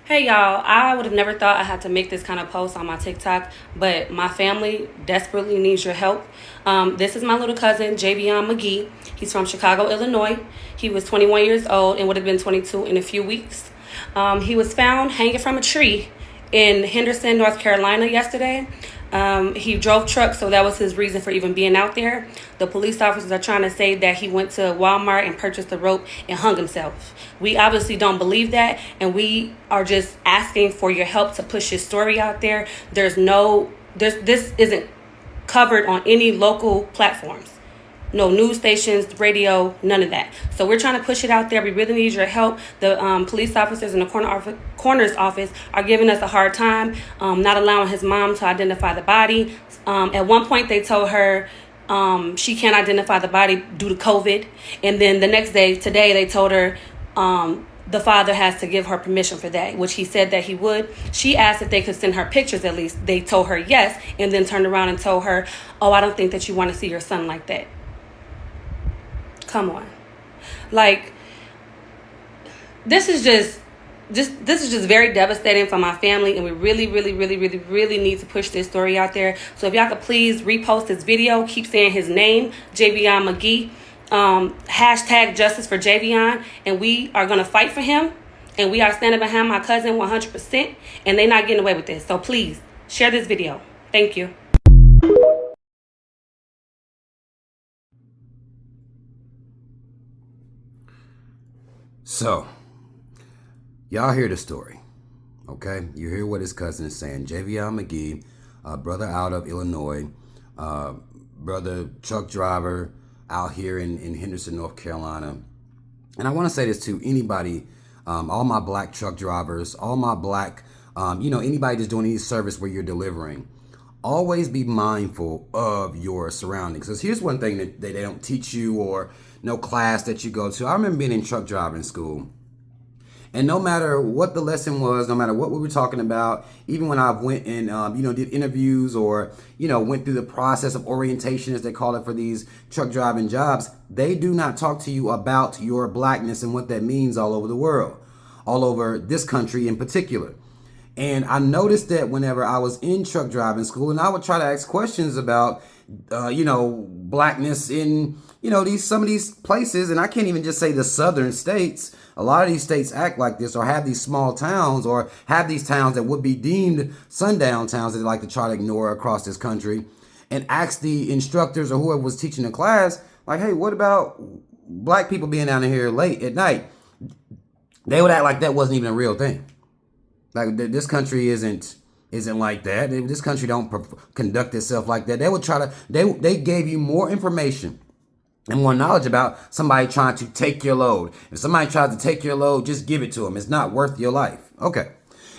Hey y'all, I would have never thought I had to make this kind of post on my TikTok, but my family desperately needs your help. This is my little cousin, Javion Magee. He's from Chicago, Illinois. He was 21 years old and would have been 22 in a few weeks. He was found hanging from a tree in Henderson, North Carolina yesterday. He drove trucks, so that was his reason for even being out there. The police officers are trying to say that he went to Walmart and purchased a rope and hung himself. We obviously don't believe that, and we are just asking for your help to push his story out there. This isn't covered on any local platforms. No news stations, radio, none of that. So we're trying to push it out there. We really need your help. The police officers in the coroner's office are giving us a hard time, not allowing his mom to identify the body. At one point, they told her she can't identify the body due to COVID. And then the next day, today, they told her the father has to give her permission for that, which he said that he would. She asked if they could send her pictures at least. They told her yes, and then turned around and told her, oh, I don't think that you want to see your son like that. Come on. Like, this is just very devastating for my family, and we really need to push this story out there. So if y'all could please repost this video, keep saying his name, Javion Magee, hashtag justice for Javion, and we are going to fight for him, and we are standing behind my cousin 100%, and they're not getting away with this. So please share this video. Thank you. So, y'all hear the story, okay? You hear what his cousin is saying. Javion Magee, brother out of Illinois, brother truck driver out here in Henderson, North Carolina. And I want to say this to anybody, all my black truck drivers, all my black, anybody that's doing any service where you're delivering. Always be mindful of your surroundings. Because here's one thing that they don't teach you, or no class that you go to. I remember being in truck driving school, and no matter what the lesson was, no matter what we were talking about, even when I went and did interviews, or went through the process of orientation, as they call it, for these truck driving jobs, they do not talk to you about your blackness and what that means all over the world, all over this country in particular. And I noticed that whenever I was in truck driving school, and I would try to ask questions about, blackness in, some of these places, and I can't even just say the southern states. A lot of these states act like this, or have these small towns, or have these towns that would be deemed sundown towns that they like to try to ignore across this country, and ask the instructors or whoever was teaching the class, like, hey, what about black people being down here late at night? They would act like that wasn't even a real thing. Like, this country isn't like that. This country don't conduct itself like that. They would try to, they gave you more information and more knowledge about somebody trying to take your load. If somebody tries to take your load, just give it to them. It's not worth your life. Okay.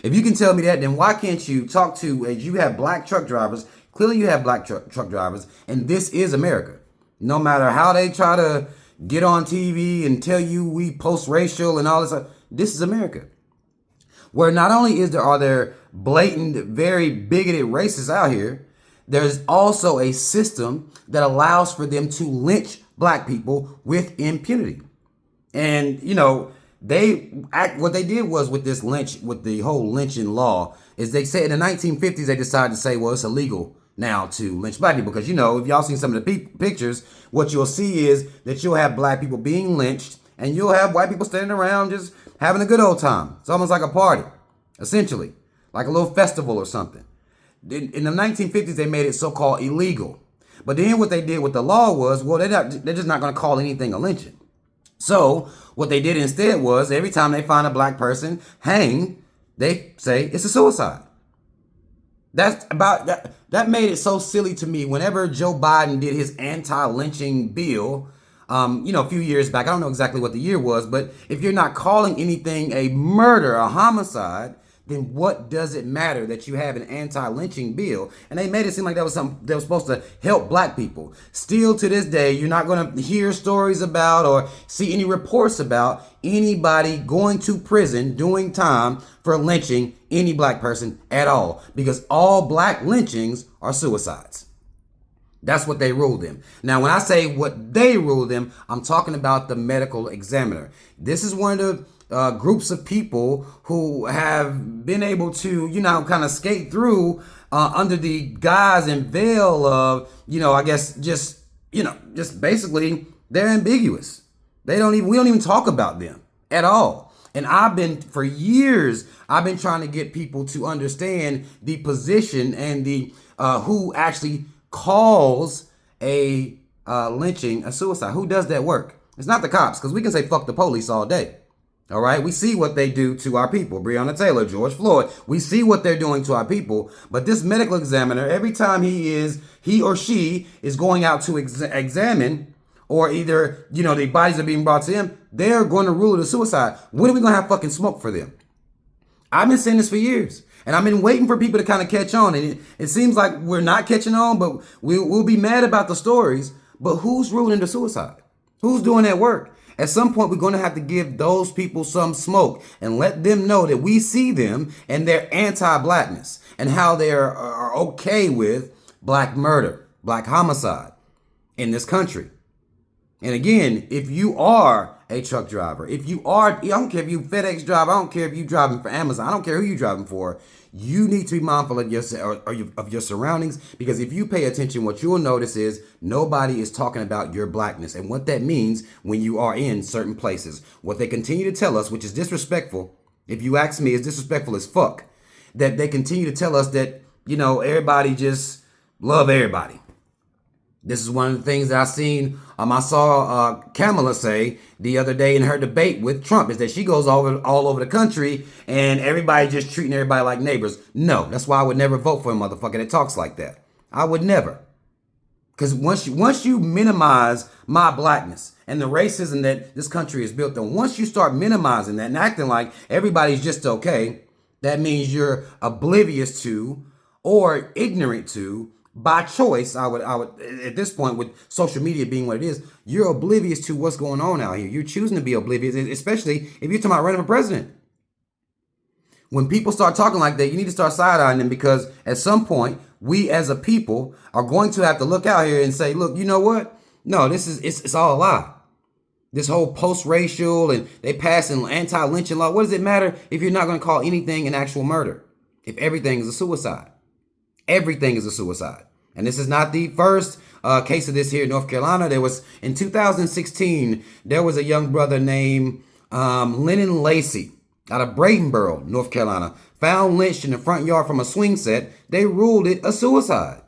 If you can tell me that, then why can't you talk to, as you have black truck drivers, clearly you have black truck drivers, and this is America. No matter how they try to get on TV and tell you we post-racial and all this, this is America. Where not only are there blatant, very bigoted racists out here, there's also a system that allows for them to lynch black people with impunity. And, what they did was with the whole lynching law, is they said in the 1950s, they decided to say, well, it's illegal now to lynch black people. Because, if y'all seen some of the pictures, what you'll see is that you'll have black people being lynched, and you'll have white people standing around just having a good old time. It's almost like a party, essentially, like a little festival or something. In the 1950s, they made it so-called illegal. But then what they did with the law was, well, they're just not going to call anything a lynching. So what they did instead was, every time they find a black person hanged, they say it's a suicide. That made it so silly to me. Whenever Joe Biden did his anti-lynching bill, a few years back, I don't know exactly what the year was, but if you're not calling anything a murder, a homicide, then what does it matter that you have an anti-lynching bill? And they made it seem like that was something that was supposed to help black people. Still to this day, you're not going to hear stories about or see any reports about anybody going to prison doing time for lynching any black person at all, because all black lynchings are suicides. That's what they ruled them. Now, when I say what they ruled them, I'm talking about the medical examiner. This is one of the groups of people who have been able to, kind of skate through under the guise and veil of, I guess just basically they're ambiguous. We don't even talk about them at all. And for years, I've been trying to get people to understand the position and the who actually calls a lynching a suicide. Who does that work? It's not the cops, because we can say fuck the police all day. All right, we see what they do to our people. Breonna Taylor, George Floyd. We see what they're doing to our people. But this medical examiner, every time he or she is going out to examine, or either, the bodies are being brought to him, they're going to rule it a suicide. When are we going to have fucking smoke for them? I've been saying this for years. And I've been waiting for people to kind of catch on. And it seems like we're not catching on, but we'll be mad about the stories. But who's ruling the suicide? Who's doing that work? At some point, we're going to have to give those people some smoke and let them know that we see them and their anti-blackness and how they are okay with black murder, black homicide in this country. And again, if you are a truck driver, I don't care if you FedEx driver, I don't care if you're driving for Amazon, I don't care who you're driving for, you need to be mindful of your surroundings, because if you pay attention, what you will notice is nobody is talking about your blackness and what that means when you are in certain places. What they continue to tell us, which is disrespectful, if you ask me, is disrespectful as fuck, that they continue to tell us that, everybody just love everybody. This is one of the things that I saw Kamala say the other day in her debate with Trump, is that she goes all over the country and everybody just treating everybody like neighbors. No, that's why I would never vote for a motherfucker that talks like that. I would never. Because once you minimize my blackness and the racism that this country is built on, once you start minimizing that and acting like everybody's just okay, that means you're oblivious to or ignorant to, by choice. I would at this point, with social media being what it is, you're oblivious to what's going on out here. You're choosing to be oblivious, especially if you're talking about running for president. When people start talking like that, you need to start side-eyeing them, because at some point, we as a people are going to have to look out here and say, look, you know what? No, it's all a lie. This whole post-racial and they passing anti-lynching law. What does it matter if you're not going to call anything an actual murder? If everything is a suicide. Everything is a suicide. And this is not the first case of this here in North Carolina. There was, in 2016, there was a young brother named Lennon Lacey out of Bradenboro, North Carolina, found lynched in the front yard from a swing set. They ruled it a suicide.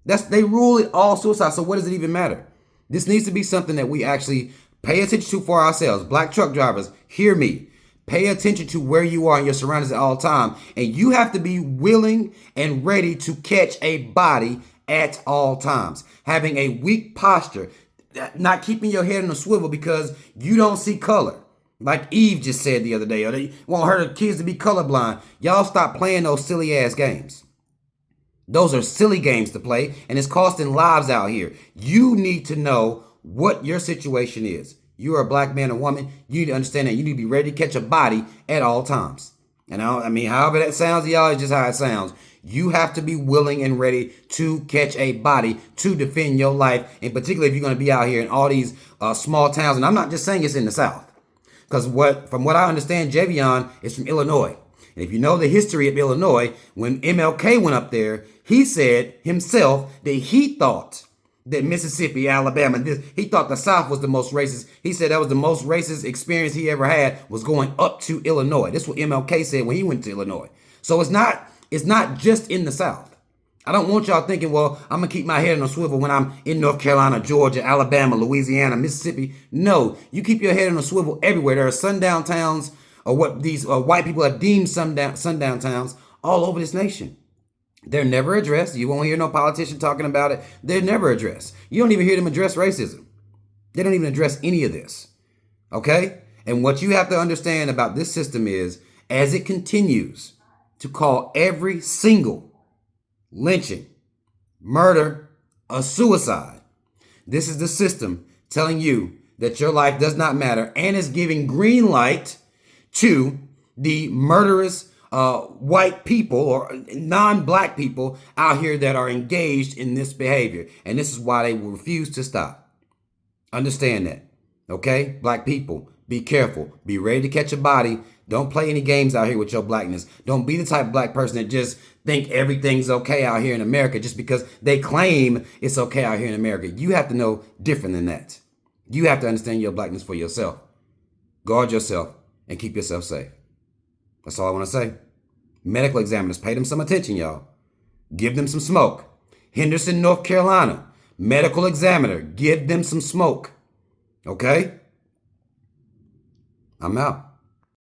They ruled it all suicide. So what does it even matter? This needs to be something that we actually pay attention to for ourselves. Black truck drivers, hear me. Pay attention to where you are and your surroundings at all time. And you have to be willing and ready to catch a body at all times. Having a weak posture, not keeping your head in a swivel because you don't see color. Like Eve just said the other day, or they want her kids to be colorblind. Y'all stop playing those silly ass games. Those are silly games to play, and it's costing lives out here. You need to know what your situation is. You are a black man or woman. You need to understand that you need to be ready to catch a body at all times. And however that sounds to y'all, it's just how it sounds. You have to be willing and ready to catch a body to defend your life, and particularly if you're going to be out here in all these small towns. And I'm not just saying it's in the South, because from what I understand, Javion is from Illinois. And if you know the history of Illinois, when MLK went up there, he said himself that he thought that Mississippi, Alabama, he thought the South was the most racist. He said that was the most racist experience he ever had, was going up to Illinois. That's what MLK said when he went to Illinois. So it's not just in the South. I don't want y'all thinking, well, I'm going to keep my head on a swivel when I'm in North Carolina, Georgia, Alabama, Louisiana, Mississippi. No, you keep your head on a swivel everywhere. There are sundown towns, or what these white people have deemed sundown towns, all over this nation. They're never addressed. You won't hear no politician talking about it. They're never addressed. You don't even hear them address racism. They don't even address any of this. Okay? And what you have to understand about this system is, as it continues to call every single lynching, murder, a suicide, this is the system telling you that your life does not matter, and is giving green light to the murderous white people or non-black people out here that are engaged in this behavior. And this is why they will refuse to stop. Understand that. Okay? Black people, Be careful. Be ready to catch a body. Don't play any games out here with your blackness. Don't be the type of black person that just think everything's okay out here in America just because they claim it's okay out here in America. You have to know different than that. You have to understand your blackness for yourself. Guard yourself and keep yourself safe. That's all I want to say. Medical examiners, pay them some attention, y'all. Give them some smoke. Henderson, North Carolina, medical examiner, give them some smoke. Okay? I'm out.